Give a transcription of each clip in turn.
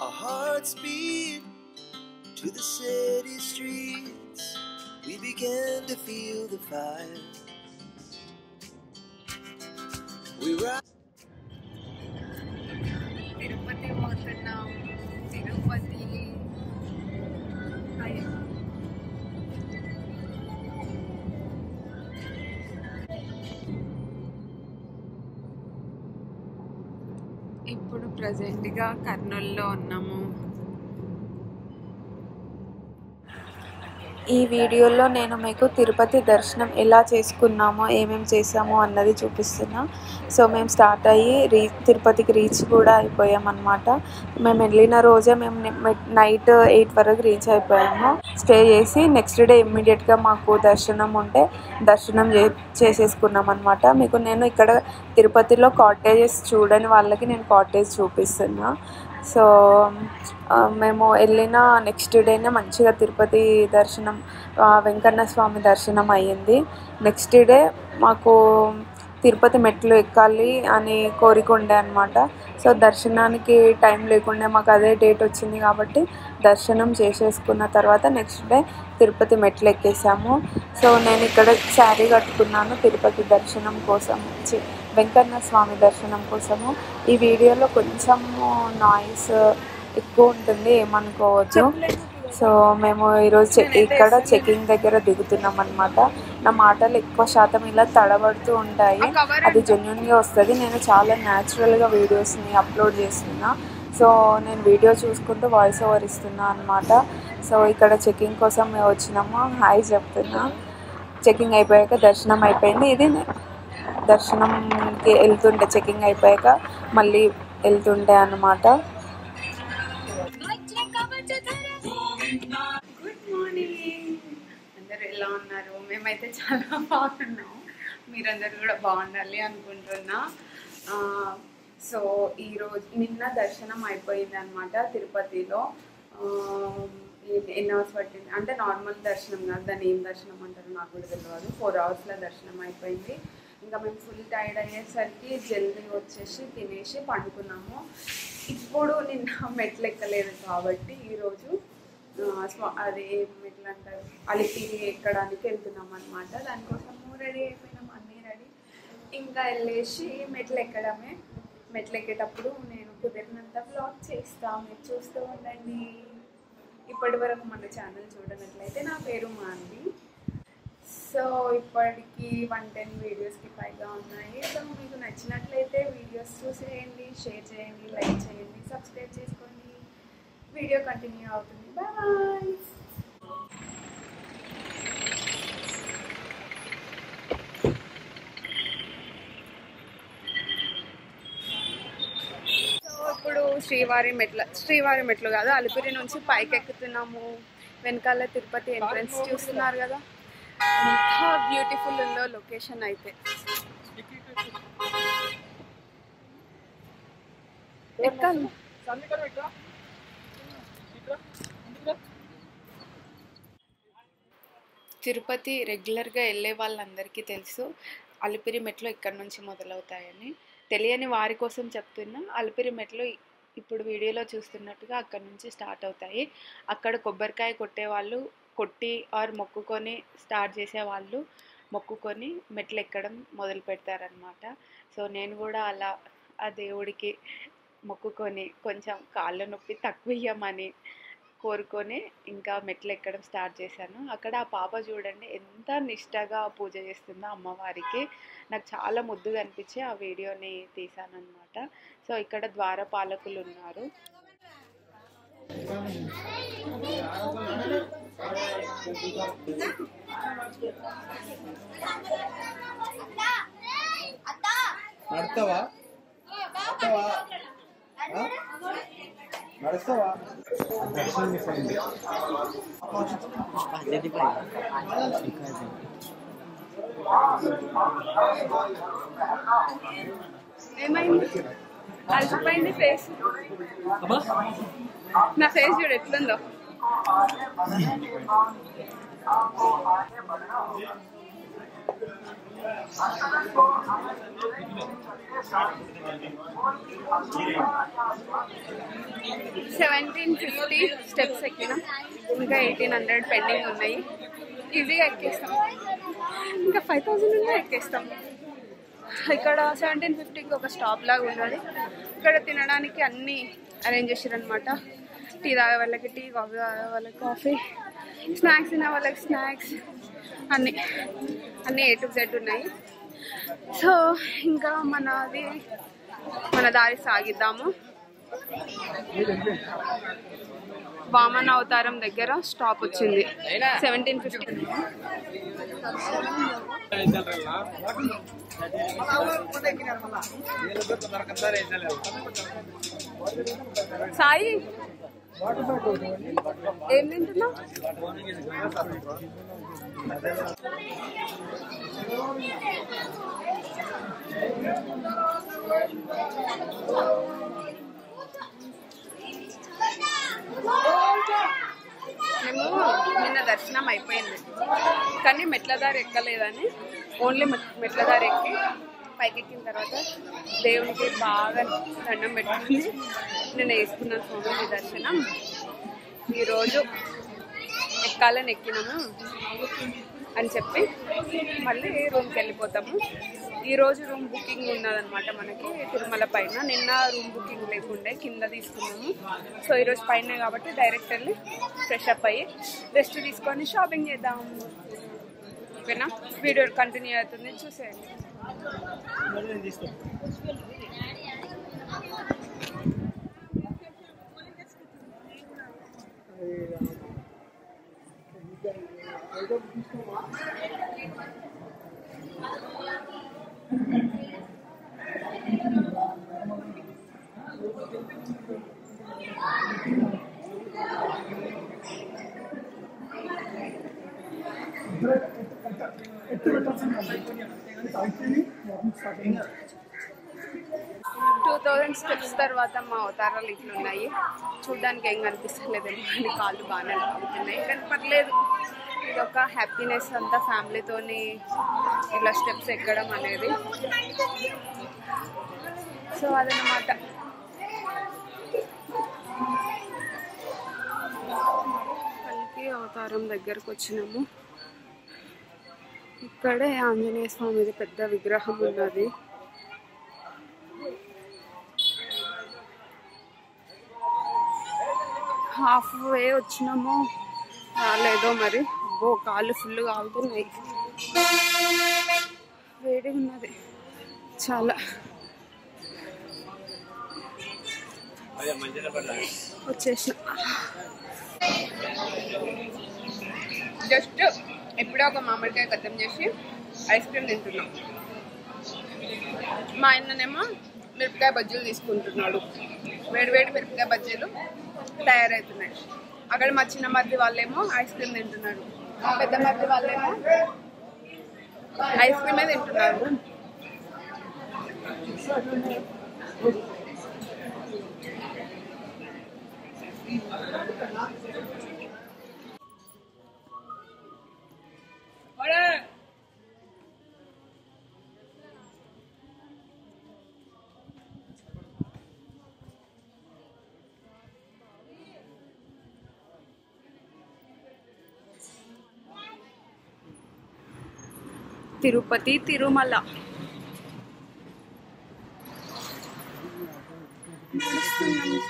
Our hearts beat to the city streets. We began to feel the fire. We ride. Tirupati పోతున్నాం. తిరుపతి ఇప్పుడు ప్రజెంట్గా కర్నూలులో ఉన్నాము. ఈ వీడియోలో నేను మీకు తిరుపతి దర్శనం ఎలా చేసుకున్నామో ఏమేమి చేసామో అన్నది చూపిస్తున్నా. సో మేము స్టార్ట్ అయ్యి తిరుపతికి రీచ్ కూడా అయిపోయామన్నమాట. మేము వెళ్ళిన రోజే మేము నైట్ 8 వరకు రీచ్ అయిపోయాము. స్టే చేసి నెక్స్ట్ డే ఇమ్మీడియట్గా మాకు దర్శనం ఉంటే దర్శనం చేసేసుకున్నాం అనమాట. మీకు నేను ఇక్కడ తిరుపతిలో కాటేజెస్ చూడని వాళ్ళకి నేను కాటేజ్ చూపిస్తున్నా. సో మేము వెళ్ళిన నెక్స్ట్ డేనే మంచిగా తిరుపతి దర్శనం, వెంకన్న స్వామి దర్శనం అయ్యింది. నెక్స్ట్ డే మాకు తిరుపతి మెట్లు ఎక్కాలి అని కోరిక ఉండే అనమాట. సో దర్శనానికి టైం లేకుండా మాకు అదే డేట్ వచ్చింది కాబట్టి దర్శనం చేసేసుకున్న తర్వాత నెక్స్ట్ డే తిరుపతి మెట్లు ఎక్కేసాము. సో నేను ఇక్కడ శారీ కట్టుకున్నాను తిరుపతి దర్శనం కోసం, వెంకన్న స్వామి దర్శనం కోసము. ఈ వీడియోలో కొంచెం నాయిస్ ఎక్కువ ఉంటుంది, ఏమనుకోవచ్చు. సో మేము ఈరోజు ఇక్కడ చెకింగ్ దగ్గర దిగుతున్నాం అనమాట. నా మాటలు ఎక్కువ శాతం ఇలా తడబడుతూ ఉంటాయి, అది జెన్యున్గా వస్తుంది. నేను చాలా న్యాచురల్గా వీడియోస్ని అప్లోడ్ చేస్తున్నా. సో నేను వీడియో చూసుకుంటూ వాయిస్ ఓవర్ ఇస్తున్నా అనమాట. సో ఇక్కడ చెకింగ్ కోసం మేము వచ్చినాము. హాయ్ చెప్తున్నా. చెకింగ్ అయిపోయాక దర్శనం అయిపోయింది. ఇది దర్శనంకి వెళ్తుంటే చెకింగ్ అయిపోయాక మళ్ళీ వెళ్తుంటే అన్నమాట. గుడ్ మార్నింగ్, అందరూ ఎలా ఉన్నారు? మేమైతే చాలా బాగున్నాము. మీరందరూ కూడా బాగుండాలి అనుకుంటున్నా. సో ఈరోజు నిన్న దర్శనం అయిపోయింది అనమాట తిరుపతిలో. ఎన్ని అవర్స్ పట్టింది అంటే నార్మల్ దర్శనం కాదు, దాన్ని ఏం దర్శనం అంటారు నాకు కూడా తెలియదు. 4 అవర్స్లో దర్శనం అయిపోయింది. ఇంకా మేము ఫుల్ టైర్డ్ అయ్యేసరికి జల్దీ వచ్చేసి తినేసి పండుకున్నాము. ఇప్పుడు నిన్న మెట్లు ఎక్కలేదు కాబట్టి ఈరోజు అది మెట్లు అంటారు అలిపిరి ఎక్కడానికి వెళ్తున్నాం అనమాట. దానికోసము రెడీ అయిపోయినాం, అన్నీ రెడీ. ఇంకా వెళ్ళేసి మెట్లు ఎక్కడమే. మెట్లు ఎక్కేటప్పుడు నేను కుదిరినంత వ్లాగ్ చేస్తాను, మీరు చూస్తూ ఉండండి. ఇప్పటి వరకు మన ఛానల్ చూడనట్లయితే నా పేరు మాంది. సో ఇప్పటికి 110 వీడియోస్కి పైగా ఉన్నాయి. సో మీకు నచ్చినట్లయితే వీడియోస్ చూసేయండి, షేర్ చేయండి, లైక్ చేయండి, సబ్స్క్రైబ్ చేసుకోండి. వీడియో కంటిన్యూ అవుతుంది. బాయ్. సో ఇప్పుడు శ్రీవారి మెట్లు కాదు, అలిపిరి నుంచి పైకి ఎక్కుతున్నాము. వెనకాల తిరుపతి ఎంట్రన్స్ చూస్తున్నారు కదా, ఎంత బ్యూటిఫుల్ ఉందో లొకేషన్ అయితే. తిరుపతి రెగ్యులర్గా వెళ్ళే వాళ్ళందరికీ తెలుసు అలిపిరి మెట్లు ఇక్కడ నుంచి మొదలవుతాయని. తెలియని వారి కోసం చెప్తున్నా, అలిపిరి మెట్లు ఇప్పుడు వీడియోలో చూస్తున్నట్టుగా అక్కడ నుంచి స్టార్ట్ అవుతాయి. అక్కడ కొబ్బరికాయ కొట్టేవాళ్ళు కొట్టి మొక్కుకొని స్టార్ట్ చేసేవాళ్ళు మొక్కుకొని మెట్లు ఎక్కడం మొదలు పెడతారనమాట. సో నేను కూడా అలా ఆ దేవుడికి మొక్కుకొని కొంచెం కాళ్ళ నొప్పి తక్కువ ఇయ్యమని కోరుకొని ఇంకా మెట్లు ఎక్కడం స్టార్ట్ చేశాను. అక్కడ ఆ పాప చూడండి ఎంత నిష్టగా పూజ చేస్తుందో అమ్మవారికి. నాకు చాలా ముద్దుగా అనిపించి ఆ వీడియోని తీసాను అనమాట. సో ఇక్కడ ద్వారపాలకులు ఉన్నారు. ఏమైంది? అలసిపోయింది ఫేస్. నా ఫేస్ చూడు ఎట్లుందో. 1750 స్టెప్స్ ఎక్కినాం, ఇంకా 1800 పెండింగ్ ఉన్నాయి. ఈజీగా ఎక్కేస్తాం, ఇంకా 5000 ఉంటే ఎక్కేస్తాం. ఇక్కడ 1750కి ఒక స్టాప్ లాగా ఉన్నది. ఇక్కడ తినడానికి అన్నీ అరేంజ్ చేసారు అనమాట. టీ తాగే వాళ్ళకి టీ, కాఫీ తాగే వాళ్ళకి కాఫీ, స్నాక్స్ తినే వాళ్ళకి స్నాక్స్, అన్నీ A to Z ఉన్నాయి. సో ఇంకా మన దారి సాగిద్దాము. వామన అవతారం దగ్గర స్టాప్ వచ్చింది. 1750 సాయి ఏం తింటున్నావు? మేము నిన్న దర్శనం అయిపోయింది, కానీ మెట్ల దారి ఎక్కలేదని ఓన్లీ మెట్ల దారి ఎక్కి పైకెక్కిన తర్వాత దేవునికి బాగా దండం పెట్టుకుని నేను వేసుకున్నాను స్వామి దర్శనం. ఈరోజు ఎక్కాలని ఎక్కినాము అని చెప్పి మళ్ళీ రూమ్కి వెళ్ళిపోతాము. ఈరోజు రూమ్ బుకింగ్ ఉన్నదనమాట మనకి తిరుమల పైన. నిన్న రూమ్ బుకింగ్ లేకుండే, కింద తీసుకున్నాము. సో ఈరోజు పైన కాబట్టి డైరెక్ట్ వెళ్ళి ఫ్రెష్ అప్ అయ్యి రెస్ట్ తీసుకొని షాపింగ్ చేద్దాం. ఓకేనా, వీడియో కంటిన్యూ అవుతుంది, చూసేయండి. స్టెప్స్ తర్వాత మా అవతారాలు ఇట్లున్నాయి. చూడ్డానికి ఏం కనిపిస్తలేదేమో అని కాళ్ళు బాగానే అవుతున్నాయి, కానీ పర్లేదు. ఇది ఒక హ్యాపీనెస్ అంతా ఫ్యామిలీతోని ఇలా స్టెప్స్ ఎక్కడం అనేది. సో అదనమాట. కల్కి అవతారం దగ్గరకు వచ్చినాము. ఇక్కడే ఆంజనేయ స్వామిది పెద్ద విగ్రహం ఉన్నది. హాఫ్ వే వచ్చినాము, రాలేదో మరి. కాళ్ళు ఫుల్ కాలుతున్నాయి, వేడిగా ఉన్నది చాలా. వచ్చేసిన జస్ట్ ఎప్పుడో ఒక మామిడికాయ కథం చేసి ఐస్ క్రీమ్ తింటున్నాం. మా ఆయననేమో మిరపకాయ బజ్జీలు తీసుకుంటున్నాడు. వేడివేడి మిరపకాయ బజ్జీలు తయారవుతున్నాయి. అక్కడ మా చిన్న మరిది వాళ్ళేమో ఐస్ క్రీమ్ తింటున్నారు, మా పెద్ద మరిది వాళ్ళేమో ఐస్ క్రీమే తింటున్నారు. తిరుపతి తిరుమల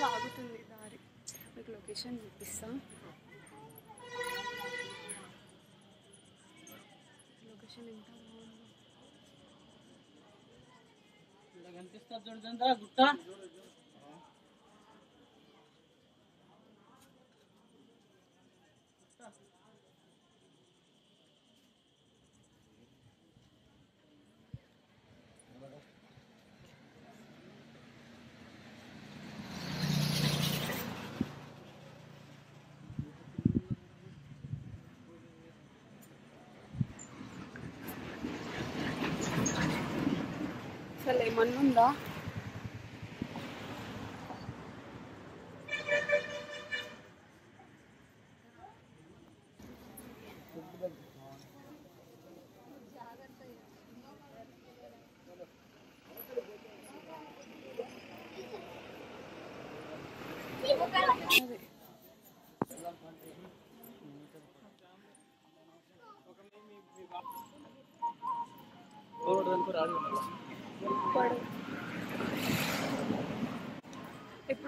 సాగుతుంది దారి. మీకు లొకేషన్ చూపిస్తా. లొకేషన్ ఎంత బాగుందో. అసలు ఏమన్నా ఉందా?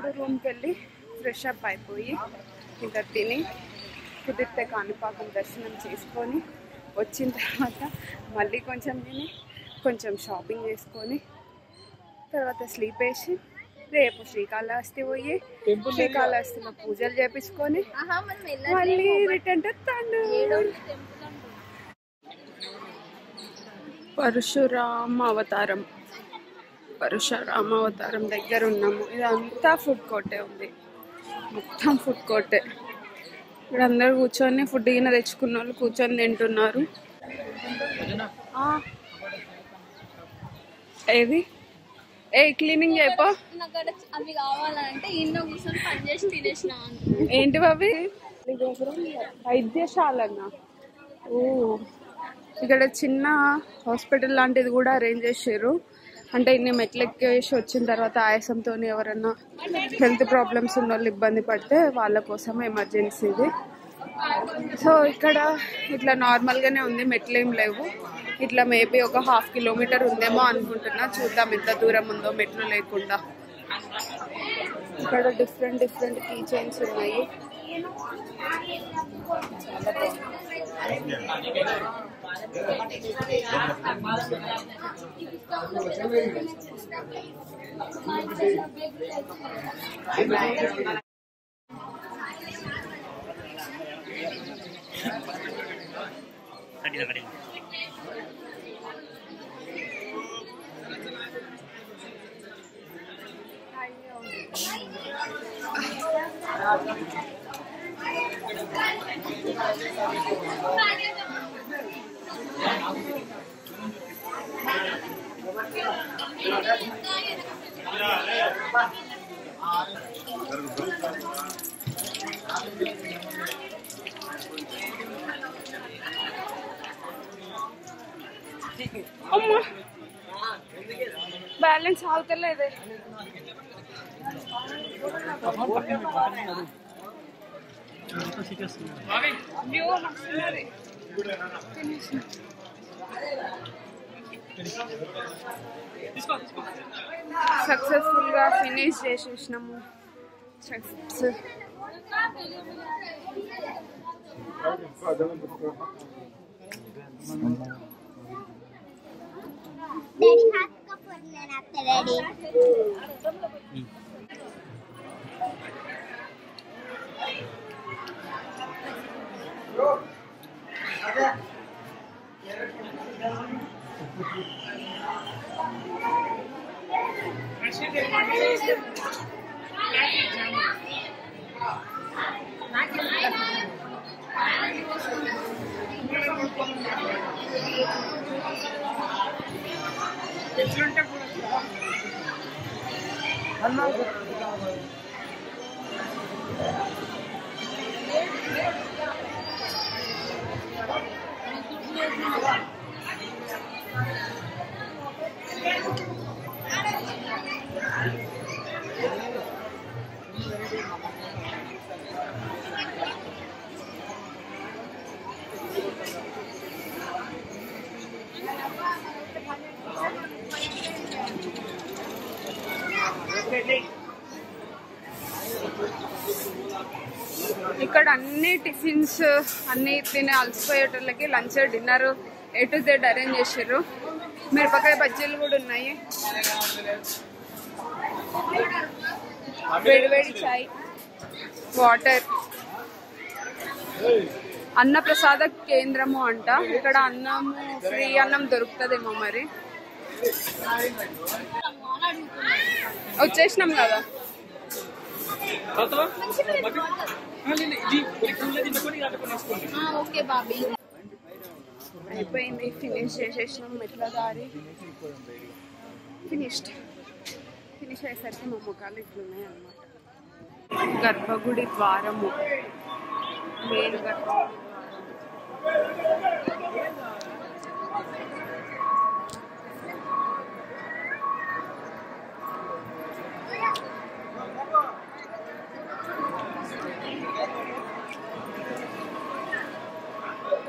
ఇప్పుడు రూమ్కి వెళ్ళి ఫ్రెష్ అప్ అయిపోయి ఇంకా తిని కుదిరితే కాణిపాకం దర్శనం చేసుకొని వచ్చిన తర్వాత మళ్ళీ కొంచెం తిని కొంచెం షాపింగ్ చేసుకొని తర్వాత స్లీప్ వేసి రేపు శ్రీకాళహస్తి పోయి శ్రీకాళహస్తిలో పూజలు చేపించుకొని మళ్ళీ రిటర్న్ తండు. పరశురామ అవతారం దగ్గర ఉన్నాము. ఇదంతా ఫుడ్ కోర్టే ఉంది, మొత్తం ఫుడ్ కోర్టే. ఇక్కడ అందరు కూర్చొని ఫుడ్ గిన్నె తెచ్చుకున్న వాళ్ళు కూర్చొని తింటున్నారు. ఏది క్లీనింగ్ అయిపో అవి కావాలంటే ఇంట్లో కూర్చొని పని చేసి తినేసిన. ఏంటివి అవి? వైద్యశాలన్నా. ఓ, ఇక్కడ చిన్న హాస్పిటల్ లాంటిది కూడా అరేంజ్ చేసారు. అంటే ఇన్ని మెట్లు ఎక్కేసి వచ్చిన తర్వాత ఆయాసంతో ఎవరన్నా హెల్త్ ప్రాబ్లమ్స్ ఉన్న వాళ్ళు ఇబ్బంది పడితే వాళ్ళ కోసం ఎమర్జెన్సీ ఇది. సో ఇక్కడ ఇట్లా నార్మల్గానే ఉంది, మెట్లు ఏం లేవు. ఇట్లా మేబీ ఒక 1/2 కిలోమీటర్ ఉందేమో అనుకుంటున్నా. చూద్దాం ఎంత దూరం ఉందో మెట్లు లేకుండా. ఇక్కడ డిఫరెంట్ కీ చైన్స్ ఉన్నాయి. అమ్మా బ్యాలెన్స్ ఆగుతలేదే. సక్సెస్ఫుల్ గా ఫినిష్ చేసేసినాము. డాడీ హాత్ కపూర్ నేను డాడీ ఇక్కడ అన్ని టిఫిన్స్ అన్ని తినే అలసిపోయేటోళ్ళకి lunch dinner A to Z arrange చేసారు. మిరపకాయ బజ్జీలు కూడా ఉన్నాయి. వేడి చాయ్, వాటర్. అన్న ప్రసాద కేంద్రము అంట. ఇక్కడ అన్నము ఫ్రీ అన్నం దొరుకుతుందేమో మరి. వచ్చేసినాం కదా. ఓకే బాబీ. అయిపోయింది, ఫినిష్ చేసేసినాం. మెట్ల దారి ఫినిష్ అయ్యేసరికి మా ముఖాలు ఇట్లున్నాయి అన్నమాట. గర్భగుడి ద్వారము, మెయిన్ గర్భగుడి.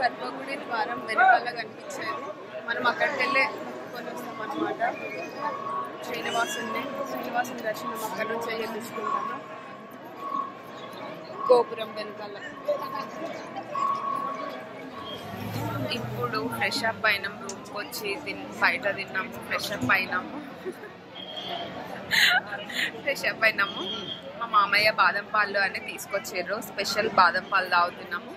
గర్భగుడి ద్వారం వెనకాల కనిపించేది. మనం అక్కడికి వెళ్ళే మొక్కుకొని వస్తాం అన్నమాట. శ్రీనివాసుని దర్శనం అక్కడ నుంచి చేయించుకుంటాను గోపురం వెనకాల. ఇప్పుడు ఫ్రెష్ అప్ అయినాం, రూమ్కి వచ్చి బయట తిన్నాము, ఫ్రెష్ అప్ అయినాము. మా మామయ్య బాదం పాలు అని తీసుకొచ్చారు, స్పెషల్ బాదం పాలు తాగుతున్నాము.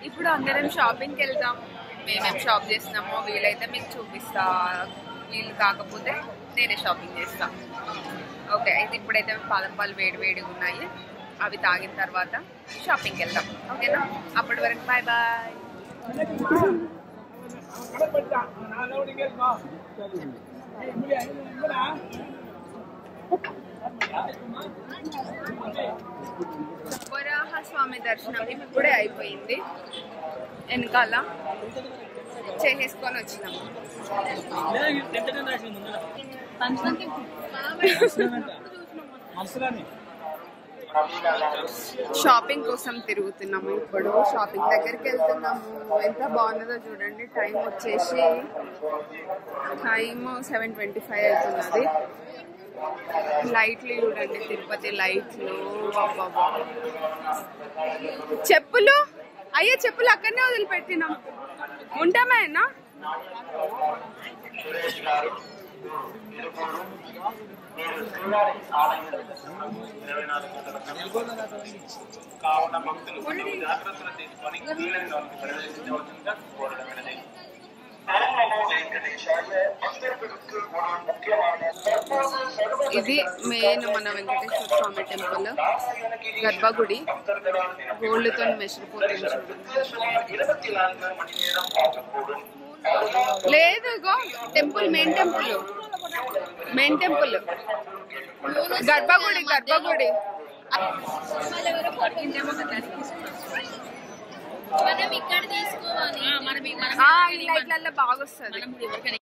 ఇప్పుడు అందరం షాపింగ్కి వెళ్తాము. మేమేం షాప్ చేస్తున్నామో వీలైతే మీకు చూపిస్తా, వీలు కాకపోతే నేనే షాపింగ్ చేస్తా. ఓకే, అయితే ఇప్పుడైతే బాదం పాలు వేడిగా ఉన్నాయి, అవి తాగిన తర్వాత షాపింగ్కి వెళ్దాం. ఓకేనా, అప్పటి వరకు బాయ్ బాయ్. వరాహ స్వామి దర్శనం ఇప్పుడే అయిపోయింది, వెనకాల చేసేసుకొని వచ్చినాము. షాపింగ్ కోసం తిరుగుతున్నాము. ఇప్పుడు షాపింగ్ దగ్గరికి వెళ్తున్నాము. ఎంత బాగున్నదో చూడండి. టైం వచ్చేసి 7:25 అవుతున్నది. లైట్లు చూడండి, తిరుపతి లైట్లు. చెప్పులు అయ్యో, చెప్పులు అక్కడనే వదిలిపెట్టినాం, ఉంటామేనా? ఇది మెయిన్ మన వెంకటేశ్వర స్వామి టెంపుల్ గర్భగుడి. గోల్డ్తో మెసిలిపోతుంది. లేదు, టెంపుల్ మెయిన్ టెంపుల్ గర్భగుడి. మనం ఇక్కడ తీసుకోవాలి. ఈ లైట్లలో బాగా వస్తుంది.